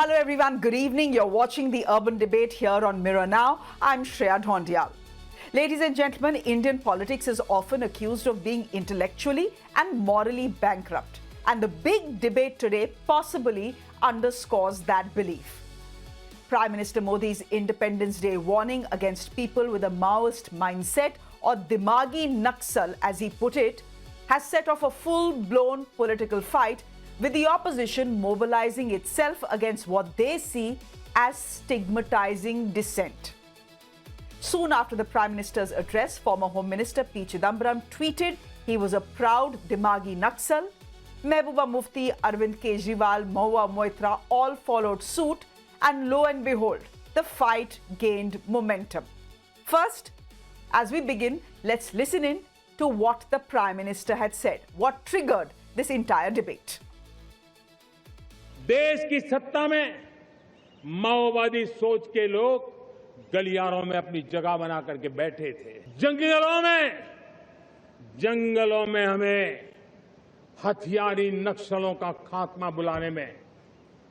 Hello everyone, good evening. You're watching the Urban Debate here on Mirror Now. I'm Shreya Dhondiyal. Ladies and gentlemen, Indian politics is often accused of being intellectually and morally bankrupt. And the big debate today possibly underscores that belief. Prime Minister Modi's Independence Day warning against people with a Maoist mindset, or Dimagi Naxal as he put it, has set off a full-blown political fight, with the opposition mobilizing itself against what they see as stigmatizing dissent. Soon after the Prime Minister's address, former Home Minister P. Chidambaram tweeted he was a proud Dimagi Naxal. Mehbooba Mufti, Arvind Kejriwal, Mahua Moitra all followed suit, and lo and behold, the fight gained momentum. First, as we begin, let's listen in to what the Prime Minister had said, what triggered this entire debate. देश की सत्ता में माओवादी सोच के लोग गलियारों में अपनी जगह बना करके बैठे थे। जंगलों में हमें हथियारी नक्सलों का खात्मा बुलाने में,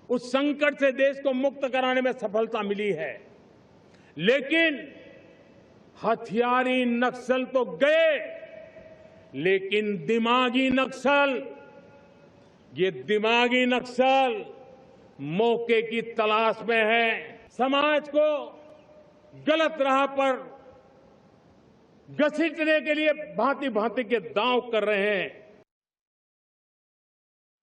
उस संकट से देश को मुक्त कराने में सफलता मिली है। लेकिन हथियारी नक्सल तो गए, लेकिन दिमागी नक्सल, ये दिमागी नक्सल मौके की तलाश में है, समाज को गलत राह पर घसीटने के लिए भांति-भांति के दांव कर रहे हैं।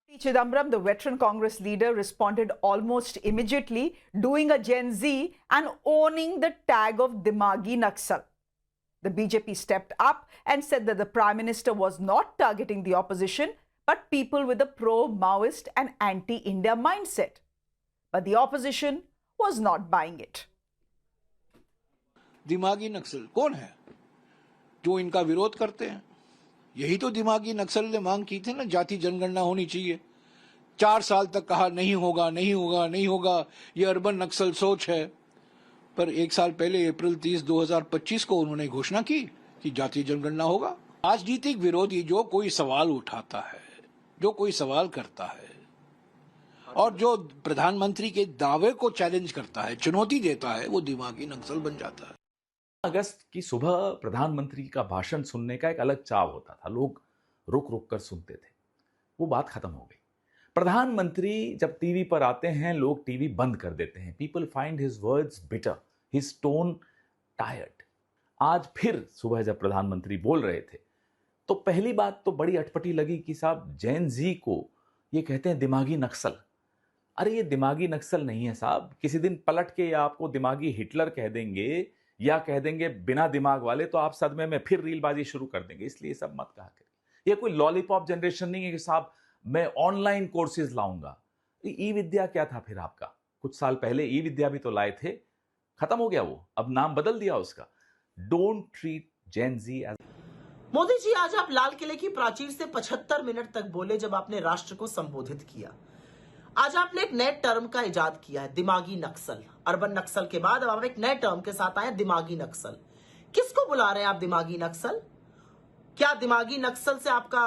P. Chidambaram, the veteran Congress leader, responded almost immediately, doing a Gen Z and owning the tag of Dimagi Naxal. The BJP stepped up and said that the Prime Minister was not targeting the opposition, but people with a pro-Maoist and anti-India mindset. But the opposition was not buying it. दिमागी नक्सल कौन है जो इनका विरोध करते हैं? यही तो दिमागी नक्सल ने मांग की थी ना, जाति जनगणना होनी चाहिए। 4 साल तक कहा नहीं होगा, नहीं होगा, नहीं होगा, ये अर्बन नक्सल सोच है। पर 1 साल पहले अप्रैल 30, 2025 को उन्होंने घोषणा की कि जातीय जनगणना होगा। राजनीतिक विरोधी जो कोई सवाल उठाता है, जो कोई सवाल करता है और जो प्रधानमंत्री के दावे को चैलेंज करता है, चुनौती देता है, वो दिमागी नक्सल बन जाता है। अगस्त की सुबह प्रधानमंत्री का भाषण सुनने का एक अलग चाव होता था, लोग रुक रुक कर सुनते थे। वो बात खत्म हो गई। प्रधानमंत्री जब टीवी पर आते हैं, लोग टीवी बंद कर देते हैं। People find his words bitter, his tone tired. आज फिर सुबह जब प्रधानमंत्री बोल रहे थे, तो पहली बात तो बड़ी अटपटी लगी कि साहब जेन जी को ये कहते हैं दिमागी नक्सल। अरे ये दिमागी नक्सल नहीं है साहब, किसी दिन पलट के या आपको दिमागी हिटलर कह देंगे या कह देंगे बिना दिमाग वाले, तो आप सदमे में फिर रीलबाजी शुरू कर देंगे। इसलिए सब मत कहा करिए। ये कोई लॉलीपॉप जनरेशन नहीं है कि साहब मैं ऑनलाइन कोर्सेज लाऊंगा। ई विद्या क्या था फिर आपका? कुछ साल पहले ई विद्या भी तो लाए थे, खत्म हो गया वो, अब नाम बदल दिया उसका। Don't treat Gen Z as. Modi ji, आज आप लाल किले की प्राचीर से 75 मिनट तक बोले जब आपने राष्ट्र को संबोधित किया। आज आपने एक नए टर्म का इजाद किया है, दिमागी नक्सल। अर्बन नक्सल के बाद अब आप एक नए टर्म के साथ आए, दिमागी नक्सल। किसको बुला रहे हैं आप दिमागी नक्सल? क्या दिमागी नक्सल से आपका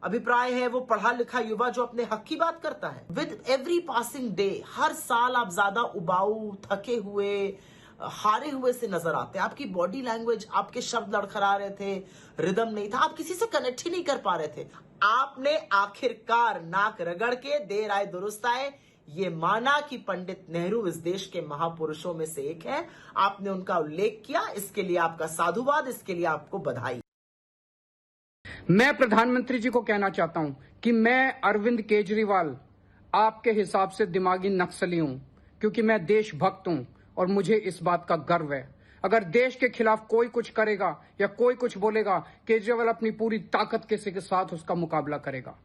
अभिप्राय है वो पढ़ा लिखा युवा जो अपने हक की बात करता है? विद एवरी पासिंग डे, हर साल आप ज्यादा उबाऊ, थके हुए, हारे हुए से नजर आते हैं। आपकी बॉडी लैंग्वेज, आपके शब्द लड़खड़ा रहे थे, रिदम नहीं था, आप किसी से कनेक्ट ही नहीं कर पा रहे थे। आपने आखिरकार नाक रगड़ के देर आए दुरुस्त आए ये माना कि पंडित नेहरू इस देश के महापुरुषों में से एक है। आपने उनका उल्लेख किया, इसके लिए आपका साधुवाद, इसके लिए आपको बधाई। मैं प्रधानमंत्री जी को कहना चाहता हूं कि मैं अरविंद केजरीवाल आपके हिसाब से दिमागी नक्सली हूं, क्योंकि मैं देशभक्त हूं और मुझे इस बात का गर्व है। अगर देश के खिलाफ कोई कुछ करेगा या कोई कुछ बोलेगा, केजरीवाल अपनी पूरी ताकत के साथ उसका मुकाबला करेगा।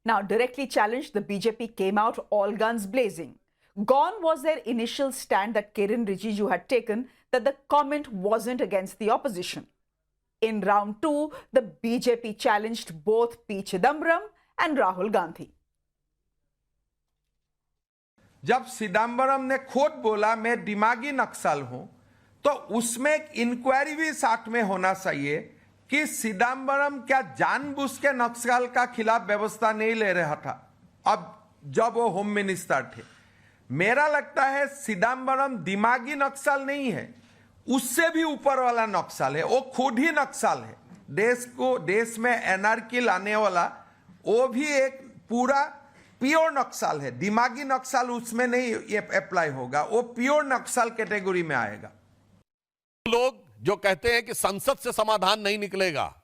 Now, directly challenged, the BJP came out all guns blazing. Gone was their initial stand that Kiren Rijiju had taken, that the comment wasn't against the opposition. In round 2, the BJP challenged both P. Chidambaram and Rahul Gandhi. जब चिदम्बरम ने खुद बोला मैं दिमागी नक्सल हूं, तो उसमें एक इंक्वायरी भी साथ में होना चाहिए कि चिदम्बरम क्या जानबूझ के नक्सल का खिलाफ व्यवस्था नहीं ले रहा था। अब जब वो होम मिनिस्टर थे। मेरा लगता है चिदम्बरम दिमागी नक्सल नहीं है, उससे भी ऊपर वाला नक्सल है। वो खुद ही नक्सल है, देश में एनार्की लाने वाला वो भी एक पूरा प्योर नक्सल है। दिमागी नक्सल उसमें नहीं ये अप्लाई होगा, वो प्योर नक्सल कैटेगरी में आएगा। लोग जो कहते हैं कि संसद से समाधान नहीं निकलेगा,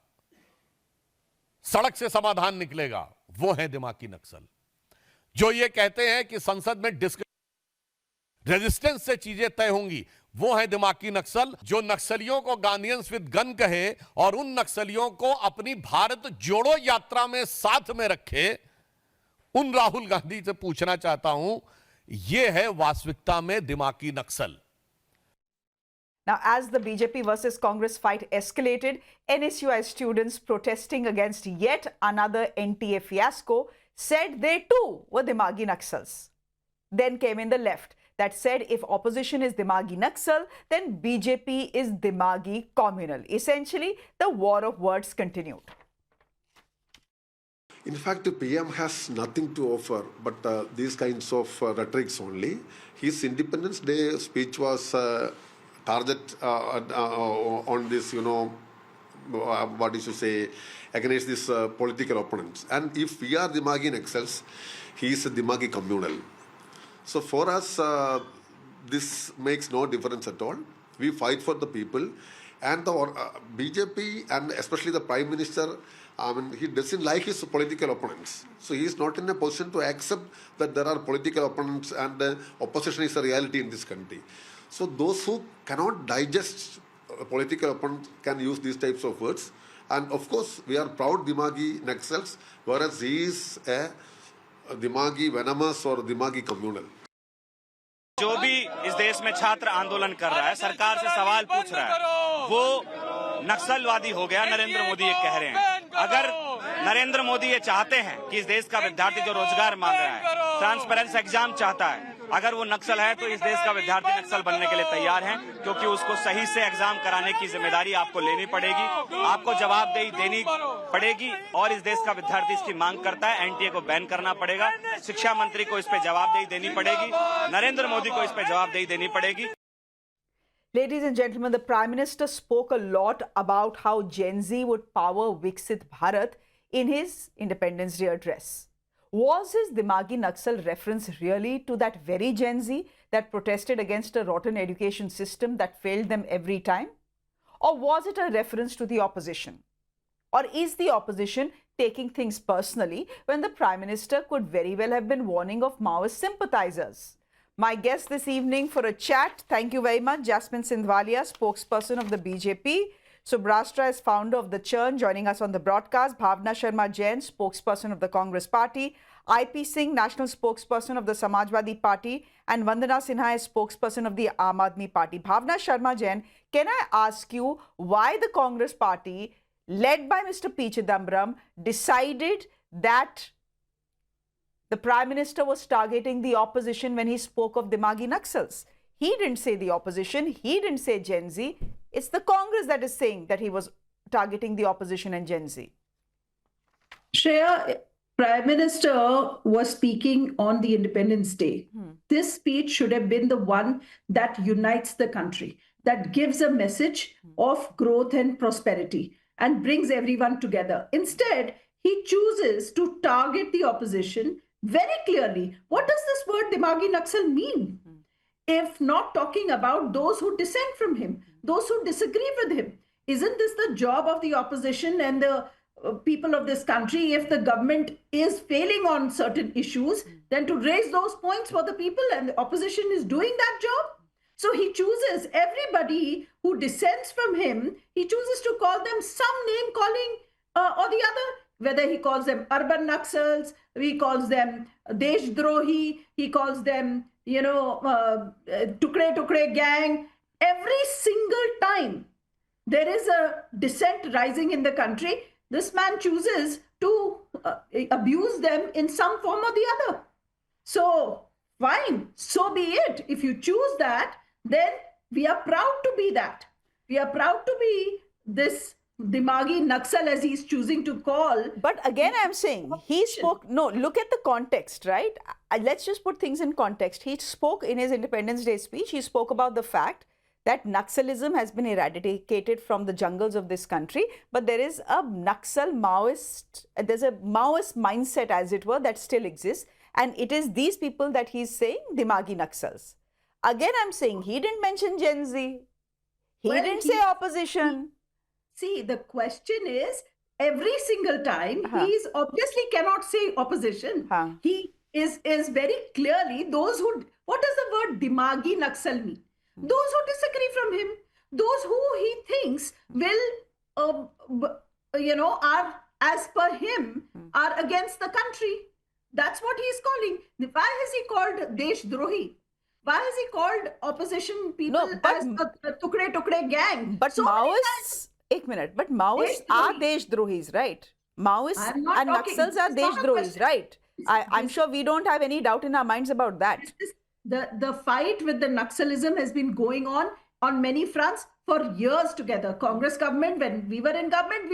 सड़क से समाधान निकलेगा, वो है दिमागी नक्सल। जो ये कहते हैं कि संसद में रेजिस्टेंस से चीजें तय होंगी, वो है दिमागी नक्सल। जो नक्सलियों को गांधीयंस विद गन कहे और उन नक्सलियों को अपनी भारत जोड़ो यात्रा में साथ में रखे, उन राहुल गांधी से पूछना चाहता हूं, यह है वास्तविकता में दिमागी नक्सल। Now, as the BJP versus Congress fight escalated, NSUI students protesting against yet another NTA fiasco said they too were Dimagi Naxals. Then came in the left that said if opposition is Dimagi Naxal, then BJP is Dimagi communal. Essentially, the war of words continued. In fact, the PM has nothing to offer but these kinds of rhetorics only. His Independence Day speech was target on this, what is to say, against these political opponents. And if we are Dimagi Naxals, he is a Dimagi communal. So for us, this makes no difference at all. We fight for the people. And the BJP and especially the Prime Minister, he doesn't like his political opponents. So he is not in a position to accept that there are political opponents and opposition is a reality in this country. So those who cannot digest political opponents can use these types of words. And of course, we are proud Dimagi Naxals, whereas he is a Dimagi venomous or Dimagi communal. जो भी इस देश में छात्र आंदोलन कर रहा है, सरकार से सवाल पूछ रहा है, वो नक्सलवादी हो गया। नरेंद्र मोदी ये कह रहे हैं। अगर नरेंद्र मोदी ये चाहते हैं कि इस देश का विद्यार्थी जो रोजगार मांग रहा है, ट्रांसपेरेंस एग्जाम चाहता है, अगर वो नक्सल है तो इस देश का विद्यार्थी नक्सल बनने के लिए तैयार है, क्योंकि उसको सही से एग्जाम कराने की जिम्मेदारी आपको लेनी पड़ेगी, आपको जवाबदेही देनी पड़ेगी। और इस देश का विद्यार्थी इसकी मांग करता है, एनटीए को बैन करना पड़ेगा, शिक्षा मंत्री को इस पे जवाबदेही देनी पड़ेगी, नरेंद्र मोदी को इस पे जवाबदेही देनी पड़ेगी। Ladies and gentlemen, the Prime Minister spoke a lot about how Gen Z would power Viksit Bharat in his Independence Day address. Was his Dimagi Naxal reference really to that very Gen Z that protested against a rotten education system that failed them every time? Or was it a reference to the opposition? Or is the opposition taking things personally when the Prime Minister could very well have been warning of Maoist sympathizers? My guest this evening for a chat, thank you very much, Jasmine Sindhwalia, spokesperson of the BJP. Subrashtra is founder of The Churn, joining us on the broadcast. Bhavna Sharma Jain, spokesperson of the Congress Party. IP Singh, national spokesperson of the Samajwadi Party. And Vandana Sinha is spokesperson of the Aam Aadmi Party. Bhavna Sharma Jain, can I ask you why the Congress Party, led by Mr. P. Chidambaram, decided that the Prime Minister was targeting the opposition when he spoke of Dimagi Naxals? He didn't say the opposition, he didn't say Gen Z. It's the Congress that is saying that he was targeting the opposition and Gen Z. Shreya, Prime Minister was speaking on the Independence Day. This speech should have been the one that unites the country, that gives a message of growth and prosperity and brings everyone together. Instead, he chooses to target the opposition very clearly. What does this word Dimagi Naxal mean? If not talking about those who dissent from him, those who disagree with him. Isn't this the job of the opposition and the people of this country? If the government is failing on certain issues, then to raise those points for the people, and the opposition is doing that job. So he chooses everybody who dissents from him, he chooses to call them some name calling or the other, whether he calls them urban Naxals, he calls them Deshdrohi, he calls them, Tukre Tukre gang. Every single time there is a dissent rising in the country, this man chooses to abuse them in some form or the other. So fine, so be it. If you choose that, then we are proud to be that. We are proud to be this Dimagi Naxal, as he's choosing to call. But again, I'm saying he spoke. No, look at the context, right? Let's just put things in context. He spoke in his Independence Day speech. He spoke about the fact that Naxalism has been eradicated from the jungles of this country, but there is a there's a Maoist mindset, as it were, that still exists. And it is these people that he's saying Dimagi Naxals. Again, I'm saying he didn't mention Gen Z. He didn't say opposition. See, the question is, every single time, he's obviously cannot say opposition. He is very clearly those who, what does the word Dimagi Naxal mean? Those who disagree from him, those who he thinks will, are, as per him, are against the country. That's what he's calling. Why has he called Desh Drohi? Why has he called opposition people as the Tukre gang? But so Maoists, but Maoists are Desh Drohis, right? Maoists and Naxals are Desh Drohis, right? I'm sure we don't have any doubt in our minds about that. The fight with the Naxalism has been going on many fronts for years together. Congress government, when we were in government,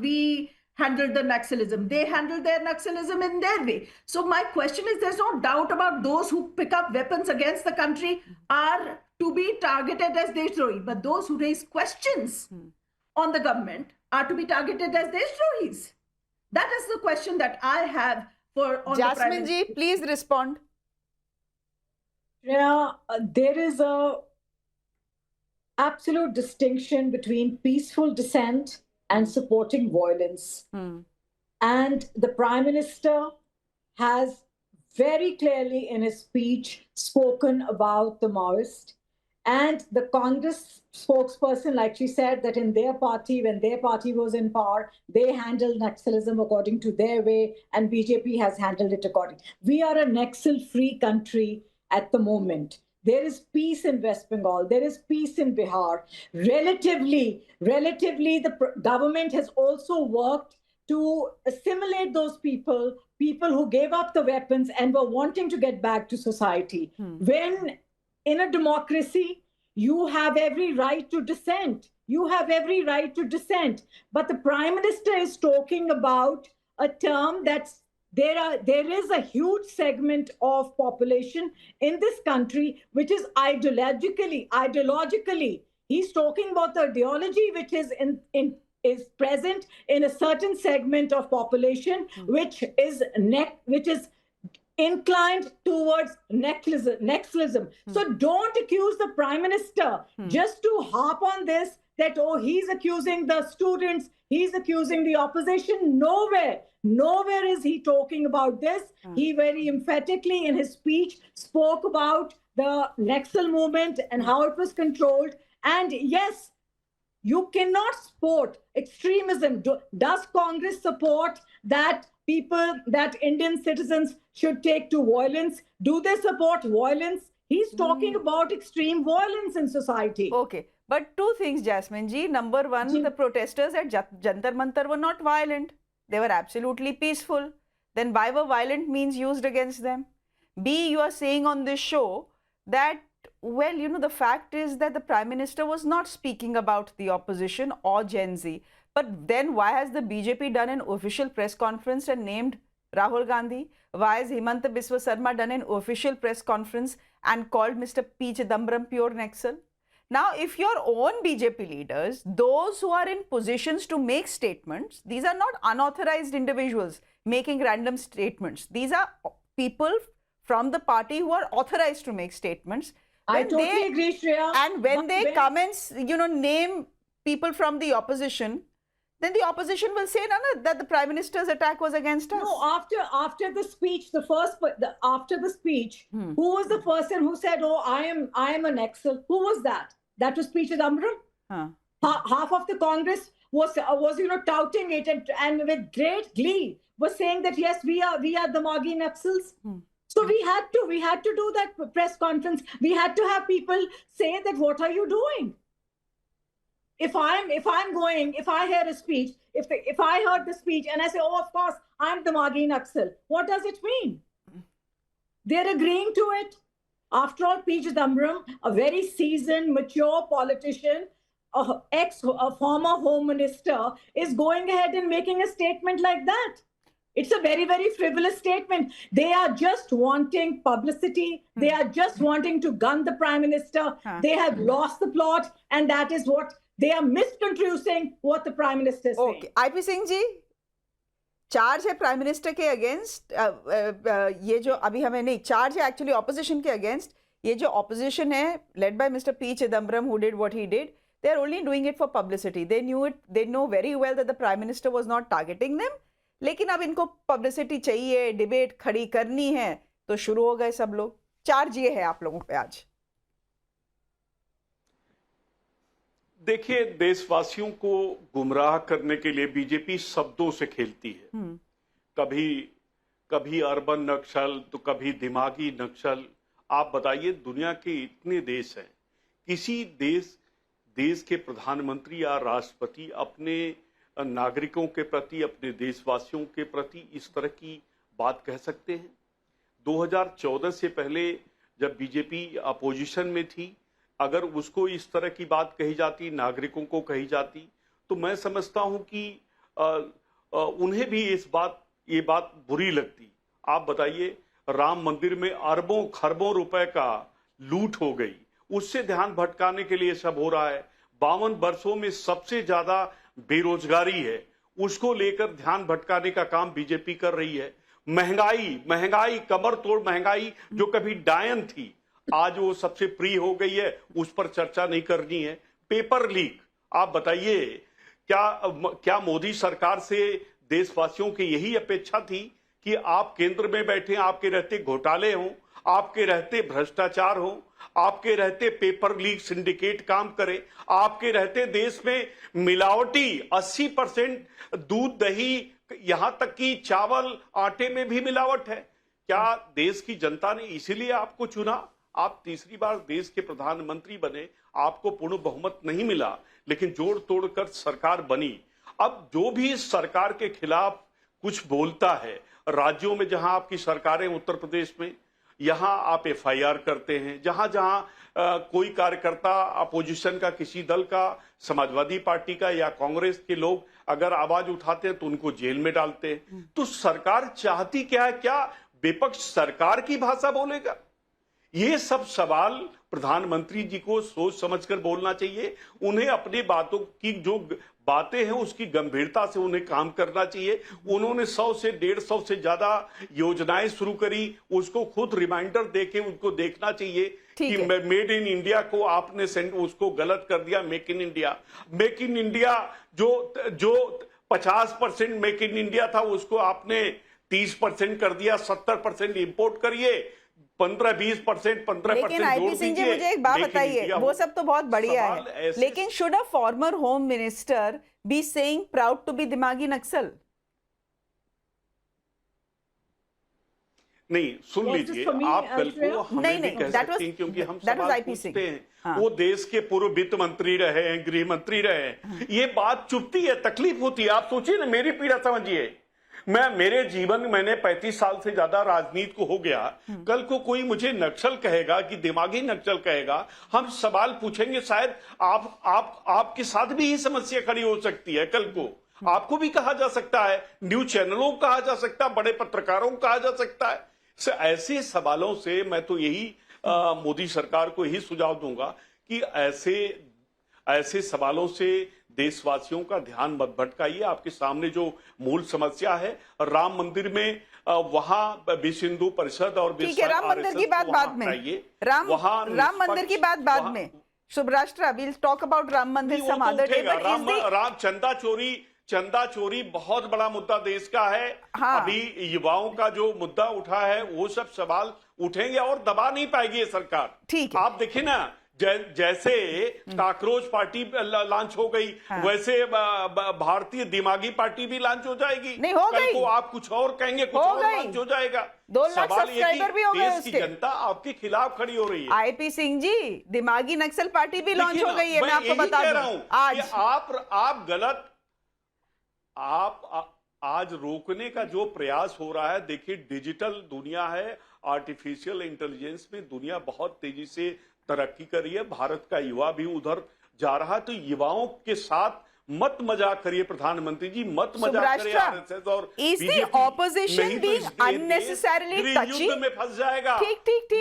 we handled the Naxalism. They handled their Naxalism in their way. So my question is, there's no doubt about those who pick up weapons against the country are to be targeted as Deshdrohi. But those who raise questions on the government are to be targeted as Deshdrohis. That is the question that I have on Jasmine ji, please respond. Yeah, there is a absolute distinction between peaceful dissent and supporting violence. And the Prime Minister has very clearly in his speech spoken about the Maoist. And the Congress spokesperson, like she said, that in their party, when their party was in power, they handled Naxalism according to their way, and BJP has handled it accordingly. We are a Naxal-free country at the moment. There is peace in West Bengal. There is peace in Bihar. Relatively, the government has also worked to assimilate those people who gave up the weapons and were wanting to get back to society. When in a democracy, you have every right to dissent. You have every right to dissent. But the Prime Minister is talking about a term that's there is a huge segment of population in this country which is ideologically, he's talking about the ideology which is present in a certain segment of population which is inclined towards Naxalism. So don't accuse the Prime Minister just to harp on this that, oh, he's accusing the students, he's accusing the opposition. Nowhere is he talking about this. He very emphatically in his speech spoke about the Naxal movement and how it was controlled. And yes, you cannot support extremism. Does Congress support that Indian citizens should take to violence? Do they support violence? He's talking about extreme violence in society. Okay. But two things, Jasmine ji. Number one, the protesters at Jantar Mantar were not violent. They were absolutely peaceful. Then why were violent means used against them? B, you are saying on this show that, well, the fact is that the Prime Minister was not speaking about the opposition or Gen Z. But then why has the BJP done an official press conference and named Rahul Gandhi? Why has Himanta Biswa Sarma done an official press conference and called Mr. P. Chidambaram pure Naxal? Now, if your own BJP leaders, those who are in positions to make statements, these are not unauthorized individuals making random statements. These are people from the party who are authorized to make statements. I totally agree, Shreya. And when they come and, name people from the opposition, then the opposition will say, no, that the Prime Minister's attack was against us. No, after the speech, after the speech, who was the person who said, oh, I am a Naxal? Who was that? That was P. Chidambaram. Half of the Congress was touting it and with great glee was saying that yes, we are the Dimagi Naxals. So we had to do that press conference. We had to have people say that, what are you doing? If I hear a speech, if I heard the speech and I say, oh, of course, I'm the Dimagi Naxal, what does it mean? They're agreeing to it. After all, P. Chidambaram, a very seasoned, mature politician, a former home minister is going ahead and making a statement like that. It's a very, very frivolous statement. They are just wanting publicity. They are just wanting to gun the prime minister. They have lost the plot, and that is what they are misconstruing what the prime minister is saying. Okay, IP Singh ji, charge है prime minister के against, ये जो अभी हमें नहीं, charge है actually opposition के against. ये जो ऑपोजिशन है led by mister P Chidambaram, who did what he did, they are only doing it for publicity. They knew it, they know very well that the prime minister was not targeting them. लेकिन अब इनको publicity चाहिए, debate खड़ी करनी है, तो शुरू हो गए सब लोग. चार्ज ये है आप लोगों पे आज. देखिए, देशवासियों को गुमराह करने के लिए बीजेपी शब्दों से खेलती है. कभी अर्बन नक्सल तो कभी दिमागी नक्सल. आप बताइए, दुनिया के इतने देश हैं, किसी देश के प्रधानमंत्री या राष्ट्रपति अपने नागरिकों के प्रति, अपने देशवासियों के प्रति इस तरह की बात कह सकते हैं? 2014 से पहले जब बीजेपी अपोजिशन में थी, अगर उसको इस तरह की बात कही जाती, नागरिकों को कही जाती, तो मैं समझता हूं कि उन्हें भी ये बात बुरी लगती. आप बताइए, राम मंदिर में अरबों खरबों रुपए का लूट हो गई, उससे ध्यान भटकाने के लिए सब हो रहा है. 52 वर्षों में सबसे ज्यादा बेरोजगारी है, उसको लेकर ध्यान भटकाने का काम बीजेपी कर रही है. महंगाई कमर तोड़ महंगाई जो कभी डायन थी, आज वो सबसे प्रिय हो गई है, उस पर चर्चा नहीं करनी है. पेपर लीक, आप बताइए, क्या मोदी सरकार से देशवासियों की यही अपेक्षा थी कि आप केंद्र में बैठे, आपके रहते घोटाले हों, आपके रहते भ्रष्टाचार हो, आपके रहते पेपर लीक सिंडिकेट काम करे, आपके रहते देश में मिलावटी 80% दूध, दही, यहां तक कि चावल आटे में भी मिलावट है? क्या देश की जनता ने इसीलिए आपको चुना? आप तीसरी बार देश के प्रधानमंत्री बने, आपको पूर्ण बहुमत नहीं मिला, लेकिन जोड़ तोड़कर सरकार बनी. अब जो भी सरकार के खिलाफ कुछ बोलता है, राज्यों में जहां आपकी सरकारें, उत्तर प्रदेश में, यहां आप एफआईआर करते हैं. जहां कोई कार्यकर्ता अपोजिशन का, किसी दल का, समाजवादी पार्टी का या कांग्रेस के लोग अगर आवाज उठाते हैं तो उनको जेल में डालते हैं. तो सरकार चाहती क्या है? क्या विपक्ष सरकार की भाषा बोलेगा? ये सब सवाल प्रधानमंत्री जी को सोच समझकर बोलना चाहिए. उन्हें अपनी बातों की जो बातें हैं उसकी गंभीरता से उन्हें काम करना चाहिए. उन्होंने 100 से 150 से ज्यादा योजनाएं शुरू करी, उसको खुद रिमाइंडर देके उनको देखना चाहिए कि मेड इन इंडिया को आपने उसको गलत कर दिया. मेक इन इंडिया जो 50% मेक इन इंडिया था, उसको आपने 30% कर दिया. 70% इंपोर्ट करिए, 15-20%, 15% लेकिन आईपी सिंह जी, मुझे एक बात बताइए, वो सब तो बहुत बढ़िया है, लेकिन should a former home minister be saying proud to be दिमागी नक्सल? नहीं, सुन लीजिए, आप कल को हमें भी कह सकते हैं, क्योंकि हम सवाल पूछते हैं. वो देश के पूर्व वित्त मंत्री रहे हैं, गृह मंत्री रहे हैं. ये बात चुभती है, तकलीफ होती है. आप सोचिए ना, मेरी पीड़ा समझिए. मेरे जीवन में मैंने 35 साल से ज्यादा राजनीति को हो गया. कल को कोई मुझे नक्सल कहेगा कि दिमागी नक्सल कहेगा, हम सवाल पूछेंगे, शायद आपके साथ भी ये समस्या खड़ी हो सकती है. कल को आपको भी कहा जा सकता है, न्यूज चैनलों को कहा जा सकता है, बड़े पत्रकारों को कहा जा सकता है. ऐसे सवालों से मैं तो यही मोदी सरकार को यही सुझाव दूंगा कि ऐसे सवालों से देशवासियों का ध्यान मत भटकाइए. आपके सामने जो मूल समस्या है, राम मंदिर में, वहां विश्व हिंदू परिषद और राम मंदिर की बात बाद में, राम मंदिर की बात बाद में. शुभराष्ट्र, we'll talk about राम मंदिर some other day. राम चंदा चोरी बहुत बड़ा मुद्दा देश का है. अभी युवाओं का जो मुद्दा उठा है, वो सब सवाल उठेंगे और दबा नहीं पाएगी ये सरकार. ठीक है. आप देखिए ना, जैसे काकरोच पार्टी लॉन्च हो गई, वैसे भारतीय दिमागी पार्टी भी लॉन्च हो जाएगी. नहीं, हो गई. को आप कुछ और कहेंगे, कुछ और लॉन्च हो जाएगा. 2 लाख सब्सक्राइबर भी हो गए देश की जनता आपके खिलाफ खड़ी हो रही है. आईपी सिंह जी, दिमागी नक्सल पार्टी भी लॉन्च हो गई है. मैं आपको बता दूं आज आप गलत, आज रोकने का जो प्रयास हो रहा है. देखिए, डिजिटल दुनिया है, आर्टिफिशियल इंटेलिजेंस में दुनिया बहुत तेजी से तरक्की कर रही है. भारत का युवा भी उधर जा रहा है। तो युवाओं के साथ मत मजाक करिए प्रधानमंत्री जी, मत मजाक करिए आरएसएस और is the opposition being unnecessarily touchy? युद्ध में फंस जाएगा। ठीक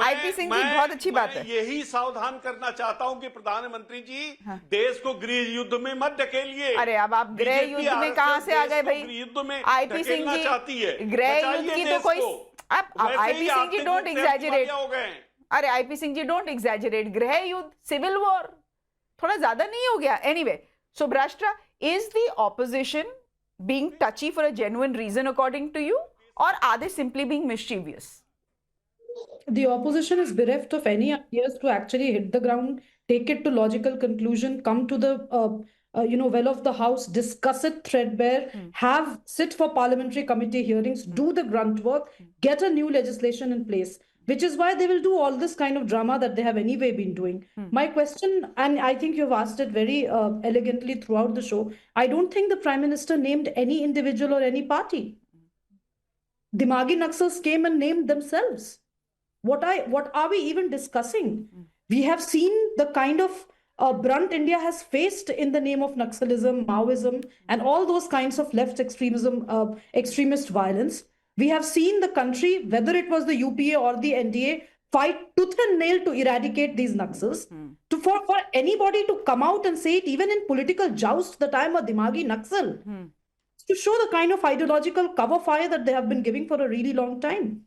आईपी सिंह जी बहुत अच्छी बात है। यही सावधान करना चाहता हूं कि प्रधानमंत्री जी देश को गृह युद्ध में मत ढकेलिए। अरे अब आप गृह युद्ध में कहां से आ गए भाई? युद्ध में आईपी सिंह जी चाहती है गृह युद्ध की तो कोई IP Singh ji don't exaggerate. अरे IP Singh ji don't exaggerate. गृह युद्ध, सिविल वॉर थोड़ा ज्यादा नहीं हो गया? Anyway, Subhrashtra, is the opposition being touchy for a genuine reason according to you, or are they simply being mischievous? The opposition is bereft of any ideas to actually hit the ground, take it to logical conclusion, come to the well of the house, discuss it threadbare, sit for parliamentary committee hearings, do the grunt work, get a new legislation in place. Which is why they will do all this kind of drama that they have anyway been doing. My question, and I think you've asked it very elegantly throughout the show, I don't think the Prime Minister named any individual or any party. Dimagi Naxals came and named themselves. What are we even discussing? We have seen the kind of brunt India has faced in the name of Naxalism, Maoism, and all those kinds of left extremism, extremist violence. We have seen the country, whether it was the UPA or the NDA, fight tooth and nail to eradicate these Naxals. For anybody to come out and say it, even in political joust, that I am a Dimagi Naxal, to show the kind of ideological cover fire that they have been giving for a really long time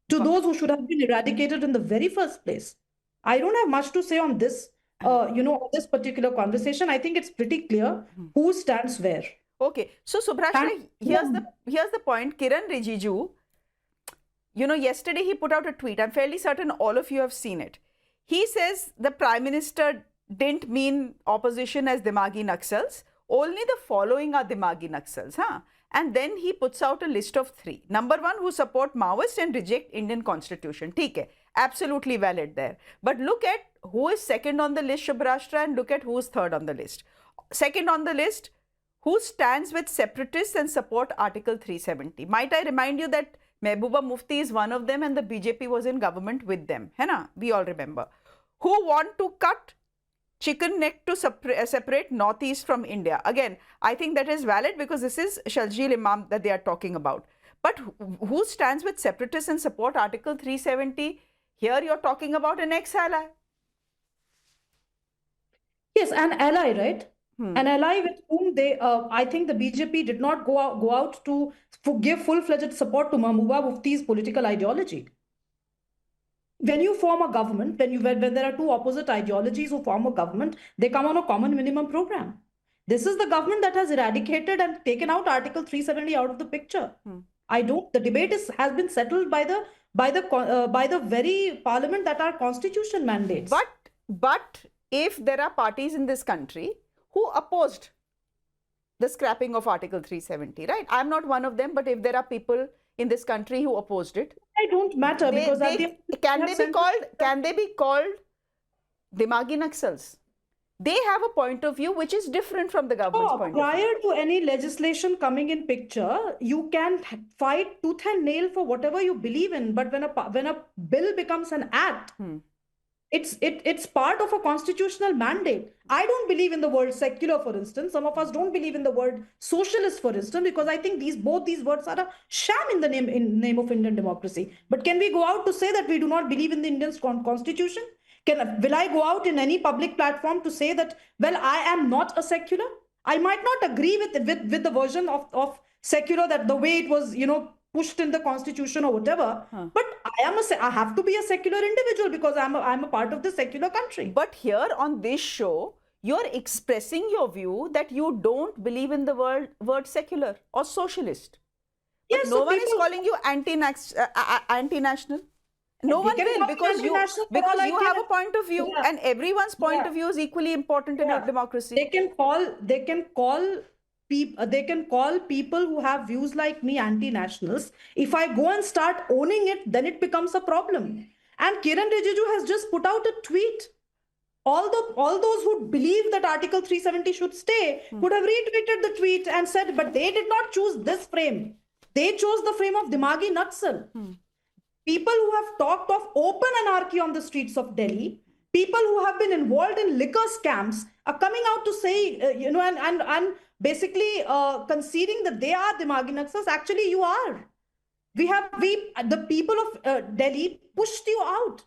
to those who should have been eradicated in the very first place. I don't have much to say on this, on this particular conversation. I think it's pretty clear who stands where. Okay, so Subhrashtra, here's the point. Kiran Rijiju, yesterday he put out a tweet. I'm fairly certain all of you have seen it. He says the Prime Minister didn't mean opposition as Dimagi Naxals. Only the following are Dimagi Naxals, And then he puts out a list of 3. Number 1, who support Maoist and reject Indian Constitution. ठीक है, absolutely valid there. But look at who is second on the list, Subhrashtra, and look at who is third on the list. Second on the list, who stands with separatists and support Article 370. Might I remind you that Mehbooba Mufti is one of them and the BJP was in government with them. है ना? We all remember. Who want to cut chicken neck to separate Northeast from India. Again, I think that is valid because this is Shaljeel Imam that they are talking about. But who stands with separatists and support Article 370? Here you're talking about an ex-ally. Yes, an ally, right? An ally with whom they, I think the BJP did not go out to give full-fledged support to Mehbooba Mufti's political ideology. When you form a government, when there are two opposite ideologies who form a government, they come on a common minimum program. This is the government that has eradicated and taken out Article 370 out of the picture. The debate has been settled by the very parliament that our constitution mandates. But if there are parties in this country who opposed the scrapping of Article 370, right? I'm not one of them, but if there are people in this country who opposed it, it don't matter because can they be called Dimagi Naxals? They have a point of view which is different from the government's point of view. Prior to any legislation coming in picture, you can fight tooth and nail for whatever you believe in. But when a bill becomes an act, it's part of a constitutional mandate. I don't believe in the word secular, for instance. Some of us don't believe in the word socialist, for instance, because I think both these words are a sham in the name of Indian democracy. But can we go out to say that we do not believe in the Indian constitution? Will I go out in any public platform to say that, well, I am not a secular? I might not agree with the version of secular, that the way it was, pushed in the constitution or whatever, but I have to be a secular individual because I'm a part of the secular country. But here on this show, you're expressing your view that you don't believe in the word secular or socialist. But yes, no one is calling you anti-national. No one will, because you have a point of view, and everyone's point of view is equally important in our democracy. They can call people who have views like me anti-nationals. If I go and start owning it, then it becomes a problem. And Kiran Rijiju has just put out a tweet. All those who believe that Article 370 should stay would have retweeted the tweet and said, but they did not choose this frame. They chose the frame of Dimagi Naxal. People who have talked of open anarchy on the streets of Delhi, People who have been involved in liquor scams are coming out to say, and basically conceding that they are Dimagi Naxals. Actually, you are. The people of Delhi pushed you out.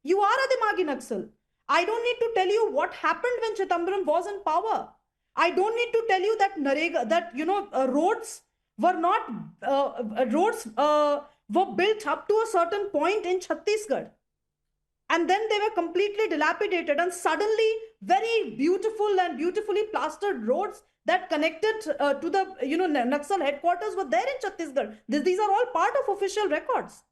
You are a Dimagi Naxal. I don't need to tell you what happened when Chidambaram was in power. I don't need to tell you that roads were not were built up to a certain point in Chhattisgarh, and then they were completely dilapidated, and suddenly very beautifully plastered roads that connected to the Naxal headquarters were there in Chhattisgarh. These are all part of official records.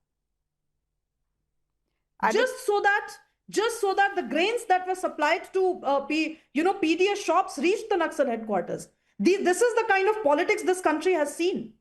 Just so that the grains that were supplied to PDS shops reached the Naxal headquarters. This is the kind of politics this country has seen.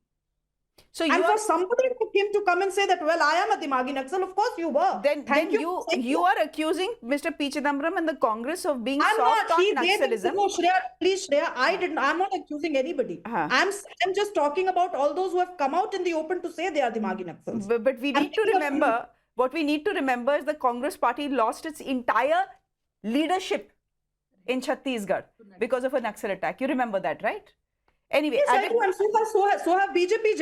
So for somebody like him to come and say that, well, I am a Dimagi Naxal, of course you were. Then you are accusing Mr. P. Chidambaram and the Congress of being soft on Naxalism. No, Shreya, I'm not accusing anybody. I'm just talking about all those who have come out in the open to say they are Dimagi Naxals. But we need to remember, what we need to remember is the Congress party lost its entire leadership in Chhattisgarh because of a Naxal attack. You remember that, right? Anyway, yes, I do. And so have BJP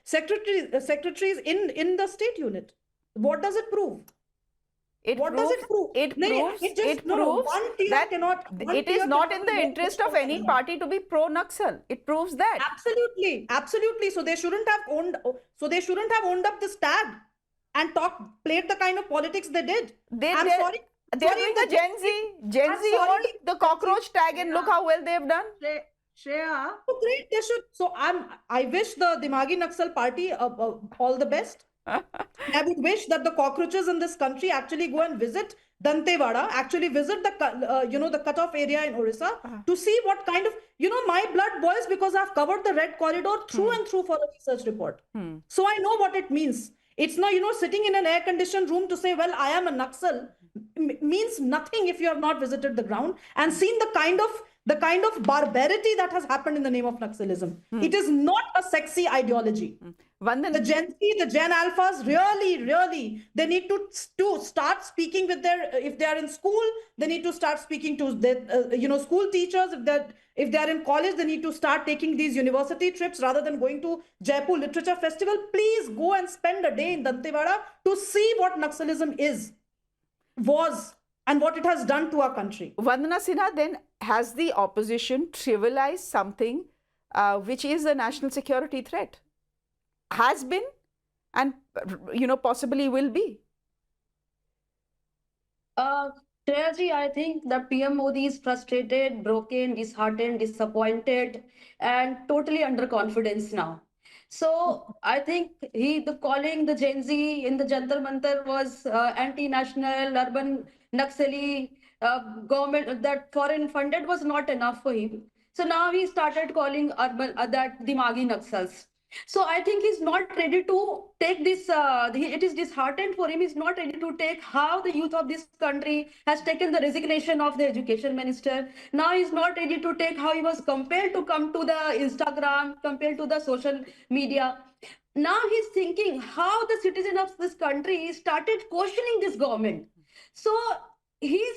secretaries in the state unit. What does it prove? It proves that it is not in the interest of any party to be pro-Naxal. It proves that. Absolutely. So they shouldn't have owned up this tag and played the kind of politics they did. They're doing the Gen Z owned the cockroach tag, and look how well they've done. Shreya. So great, they should. So I wish the Dimagi Naxal party all the best. I would wish that the cockroaches in this country actually go and visit Dantewada, actually visit the cutoff area in Orissa to see what kind of, my blood boils because I've covered the red corridor through and through for a research report. So I know what it means. It's not, sitting in an air-conditioned room to say, well, I am a Naxal means nothing if you have not visited the ground and seen the kind of barbarity that has happened in the name of Naxalism. It is not a sexy ideology. The Gen Z, the Gen Alphas, really, they need to start speaking with if they are in school, they need to start speaking to their, school teachers. If they are in college, they need to start taking these university trips rather than going to Jaipur Literature Festival. Please go and spend a day in Dantewada to see what Naxalism was, and what it has done to our country. Vandana Sinha, then, has the opposition trivialized something which is a national security threat? Has been, and possibly will be. Shreya, I think that PM Modi is frustrated, broken, disheartened, disappointed, and totally under confidence now. So I think calling the Gen Z in the Jantar Mantar was anti-national, urban, Naxali, government that foreign funded was not enough for him. So now he started calling urban that Dimagi Naxals. So I think he's not ready to take this, it is disheartened for him. He's not ready to take how the youth of this country has taken the resignation of the education minister. Now he's not ready to take how he was compelled to come to the Instagram, compelled to the social media. Now he's thinking how the citizen of this country started questioning this government. So he's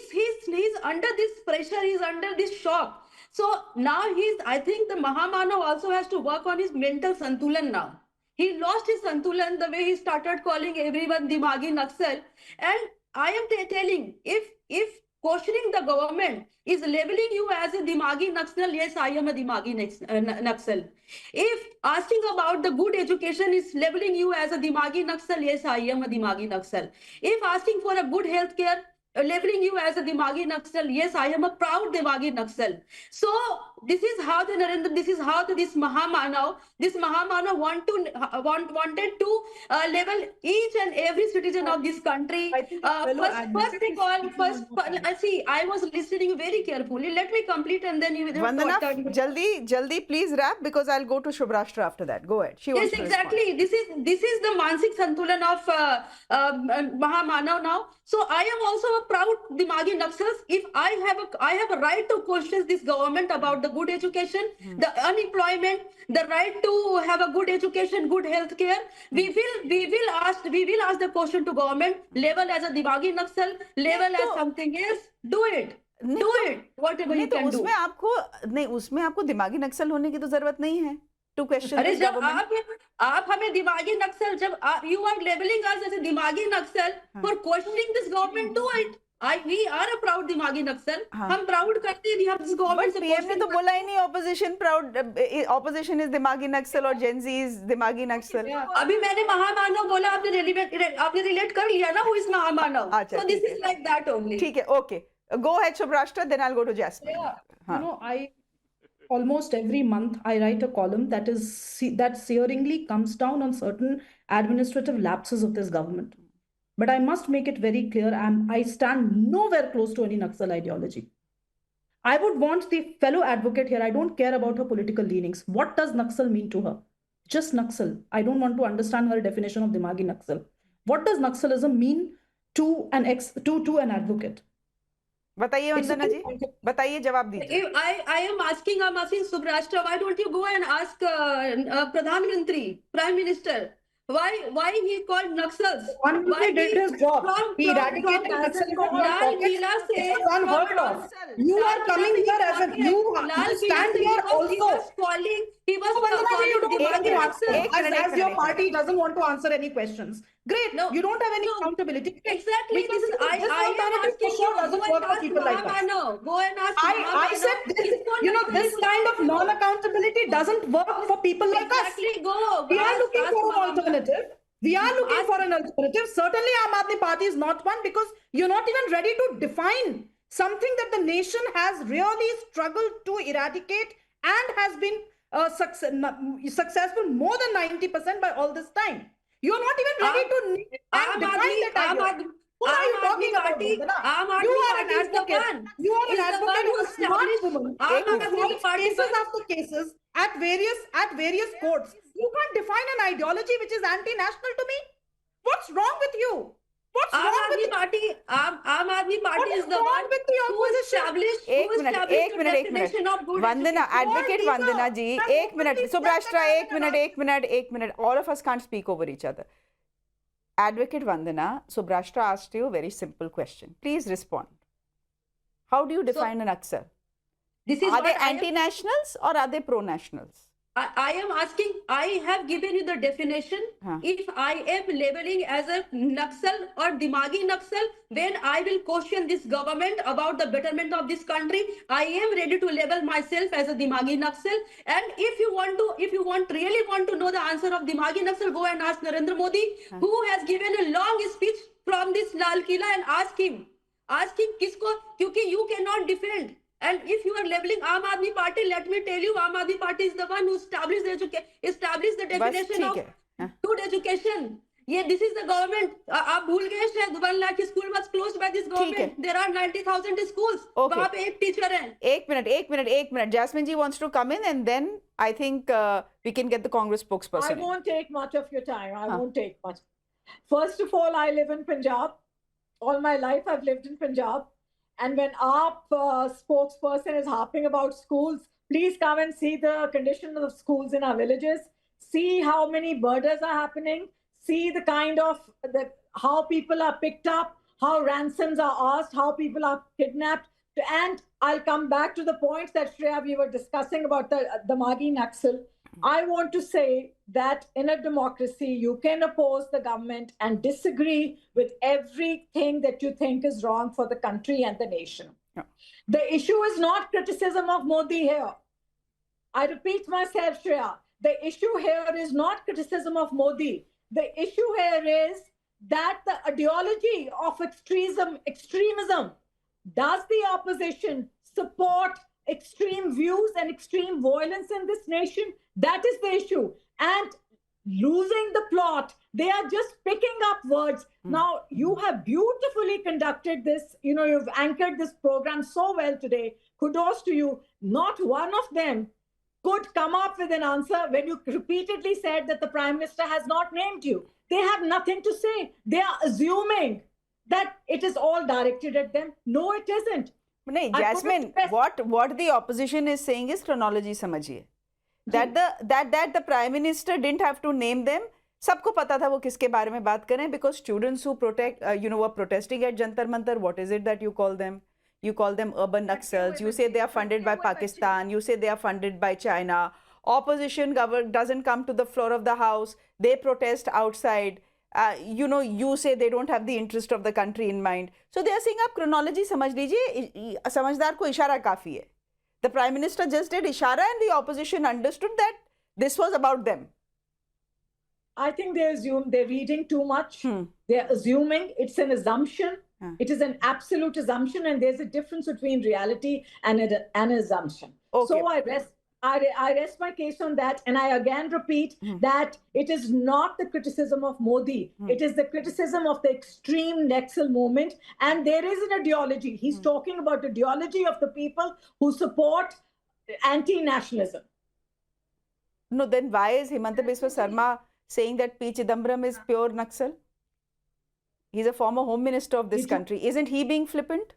under this pressure, he's under this shock. So now I think the Mahamanav also has to work on his mental santulan now. He lost his santulan the way he started calling everyone Dimagi Naxal. And I am telling, if questioning the government is labeling you as a Dimagi Naxal, yes, I am a Dimagi Naxal. If asking about the good education is labeling you as a Dimagi Naxal, yes, I am a Dimagi Naxal. If asking for a good health care, labeling you as a Dimagi Naxal, yes, I am a proud Dimagi Naxal. So this is how this Mahamanav wanted to label each and every citizen of this country. I was listening very carefully. Let me complete and then you. Vandana, jaldi, please wrap, because I'll go to Shubhrashtra after that. Go ahead. Yes, exactly. This is the Mansik Santulan of Mahamanav now. So I am also a proud Dimagi Naxals. If I have a right to question this government about the good education, the unemployment, the right to have a good education, good health care. We will ask the question to government, label as a Dimagi Naxal, label as something else. Do it. Whatever you can do. उसमें आपको दिमागी नक्सल होने की तो जरूरत नहीं है to question अरे जब आप हमें दिमागी नक्सल, जब you are labeling us as a दिमागी नक्सल for questioning this government, do it. We are a proud दिमागी नक्सल. हम proud करते हैं हम इस government से. पीएम ने तो बोला ही नहीं ऑपोजिशन इज दिमागी नक्सल और जेन ज़ी इज दिमागी नक्सल. अभी मैंने महामानव बोला, आपने रिलेट कर लिया ना, who is महामानव. So this is like that only. ठीक है, okay. Go ahead, Subhrashtra, then I'll go to Jasmine. You know, almost every month I write a column that searingly comes down on certain administrative lapses of this government. But I must make it very clear, I stand nowhere close to any Naxal ideology. I would want the fellow advocate here, I don't care about her political leanings. What does Naxal mean to her? Just Naxal. I don't want to understand her definition of Dimagi Naxal. What does Naxalism mean to an advocate? बताइए वंदना जी, बताइए, जवाब दीजिए. I am asking Subhrashtra, why don't you go and ask Pradhan Mantri, Prime Minister, why he called Naxals? One he did his job. He eradicated Naxal from our pockets. It was unheard of. You are coming here as you stand here also. He was calling as your party doesn't want to answer any questions. Great. No, you don't have any accountability. Exactly. This doesn't work for people like us. Go and ask. I said this, this kind of non-accountability doesn't work for people like us. Go. We are looking for an alternative. Certainly, Aam Aadmi Party is not one, because you're not even ready to define something that the nation has really struggled to eradicate and has been successful more than 90% by all this time. You're not even ready to define that idea. What are you talking about? You are an advocate. You are an advocate who is a smart woman. Cases after cases at various courts. You can't define an ideology which is anti-national to me. What's wrong with you? What's wrong with Aam Aadmi Party is the one who established the definition of good Vandana, advocate Vandana ji, 1 minute. Subhrashtra, 1 minute. All of us can't speak over each other. Advocate Vandana, Subhrashtra asked you a very simple question. Please respond. How do you define an Naxal? Are they anti-nationals or are they pro-nationals? I am asking, I have given you the definition. If I am labeling as a Naxal or Dimagi Naxal, then I will question this government about the betterment of this country. I am ready to label myself as a Dimagi Naxal. And if you really want to know the answer of Dimagi Naxal, go and ask Narendra Modi, who has given a long speech from this Lal Kila, and ask him kisko, kyunki you cannot defend. And if you are labeling Aam Aadmi Party, let me tell you, Aam Aadmi Party is the one who established the definition of good education. This is the government. आप भूल गए शायद 1 lakh school was closed by this government. There are 90,000 schools. वहाँ पे एक teacher है. 1 minute. Jasmine ji wants to come in, and then I think we can get the Congress spokesperson. I won't take much of your time. I won't take much. First of all, I live in Punjab. All my life I've lived in Punjab. And when our spokesperson is harping about schools, please come and see the condition of schools in our villages. See how many murders are happening. See the kind of how people are picked up, how ransoms are asked, how people are kidnapped. And I'll come back to the points that Shreya, we were discussing about the Dimagi Naxal. I want to say that in a democracy, you can oppose the government and disagree with everything that you think is wrong for the country and the nation. The issue is not criticism of Modi here. I repeat myself, Shreya. The issue here is not criticism of Modi. The issue here is that the ideology of extremism, does the opposition support extreme views and extreme violence in this nation? That is the issue. And losing the plot, they are just picking up words. Now, you have beautifully conducted this, you've anchored this program so well today. Kudos to you. Not one of them could come up with an answer when you repeatedly said that the Prime Minister has not named you. They have nothing to say. They are assuming. that it is all directed at them. No, it isn't. नहीं, I put it Jasmine, to rest. what the opposition is saying is chronology समझिए. That the prime minister didn't have to name them. सबको पता था वो किसके बारे में बात करें, because students who were protesting at Jantar Mantar, what is it that you call them? You call them urban Naxals. You say they are funded by Pakistan. You say they are funded by China. Opposition doesn't come to the floor of the house. They protest outside. You say they don't have the interest of the country in mind. So they are saying, आप chronology समझ लीजिए, समझदार को इशारा काफी है. The Prime Minister just did ishara and the opposition understood that this was about them. I think they assume they're reading too much. They're assuming, it's an assumption. It is an absolute assumption, and there's a difference between reality and an assumption. Okay. So I rest my case on that, and I again repeat that it is not the criticism of Modi. It is the criticism of the extreme Naxal movement, and there is an ideology. He's talking about the ideology of the people who support anti-nationalism. No, then why is Himanta Biswa Sarma saying that P. Chidambaram is pure Naxal? He's a former home minister of this country. Isn't he being flippant?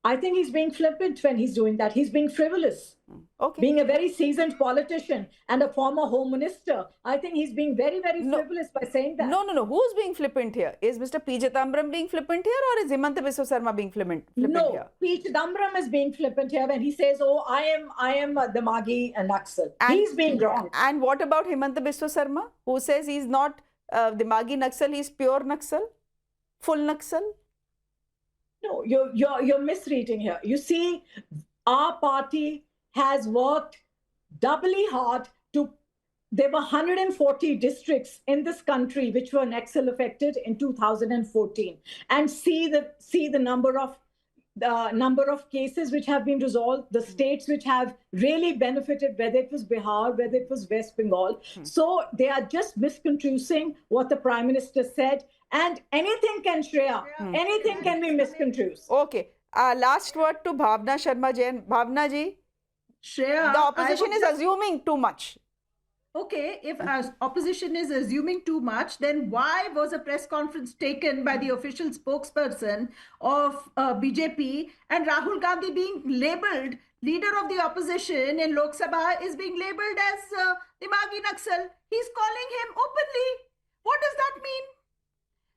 I think he's being flippant when he's doing that. He's being frivolous. Okay. Being a very seasoned politician and a former home minister, I think he's being very, very frivolous by saying that. No. Who's being flippant here? Is Mr. P. Chidambaram being flippant here, or is Himanta Biswa Sarma being flippant here? No, P. Chidambaram is being flippant here when he says, "Oh, I am a Dimagi and Naxal." He's being wrong. And what about Himanta Biswa Sarma, who says he's not Dimagi Naxal, he's pure Naxal, full Naxal? No, you're misreading here. You see, our party has worked doubly hard to. There were 140 districts in this country which were Naxal affected in 2014, and see the number of cases which have been resolved, the states which have really benefited, whether it was Bihar, whether it was West Bengal. So they are just misconstruing what the Prime Minister said. And anything can, Shreya, anything can be misconstrued. Okay. Last word to Bhavna Sharma Jain. Bhavna ji, Shreya, the opposition is assuming too much. Okay, if opposition is assuming too much, then why was a press conference taken by the official spokesperson of BJP, and Rahul Gandhi being labelled leader of the opposition in Lok Sabha is being labelled as Dimagi Naxal? He's calling him openly. What does that mean?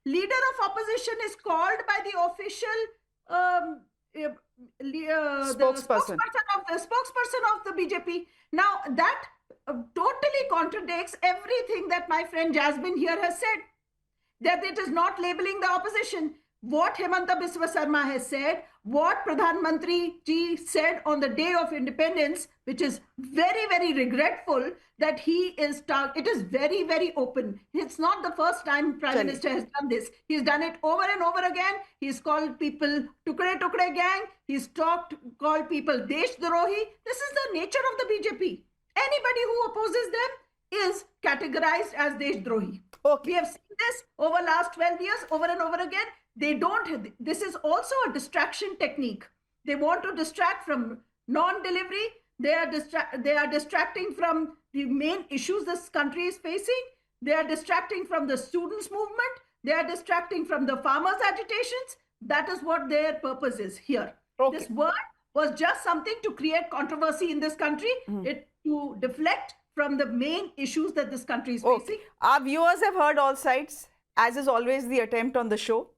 Leader of opposition is called by the official Spokesperson. the spokesperson of the BJP. Now that totally contradicts everything that my friend Jasmine here has said, that it is not labeling the opposition. What Himanta Biswa Sarma has said, what Pradhan Mantri ji said on the day of independence, which is very, very regretful that he is, it is very, very open. It's not the first time Prime Minister has done this. He's done it over and over again. He's called people Tukde Tukde gang. He's called people Desh Drohi. This is the nature of the BJP. Anybody who opposes them is categorized as Desh Drohi. Okay. We have seen this over last 12 years, over and over again. They don't, this is also a distraction technique. They want to distract from non-delivery. They are distracting from the main issues this country is facing. They are distracting from the students' movement. They are distracting from the farmers' agitations. That is what their purpose is here. Okay. This word was just something to create controversy in this country, to deflect from the main issues that this country is facing. Our viewers have heard all sides, as is always the attempt on the show.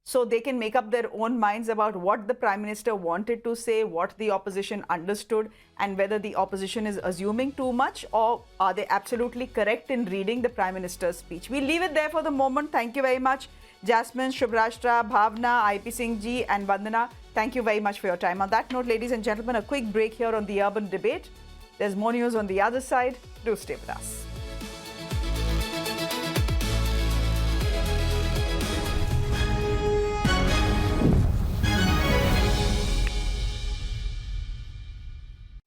So they can make up their own minds about what the Prime Minister wanted to say, what the opposition understood, and whether the opposition is assuming too much or are they absolutely correct in reading the Prime Minister's speech. We'll leave it there for the moment. Thank you very much, Jasmine, Shubhrashtra, Bhavna, IP Singh ji and Vandana. Thank you very much for your time. On that note, ladies and gentlemen, a quick break here on The Urban Debate. There's more news on the other side. Do stay with us.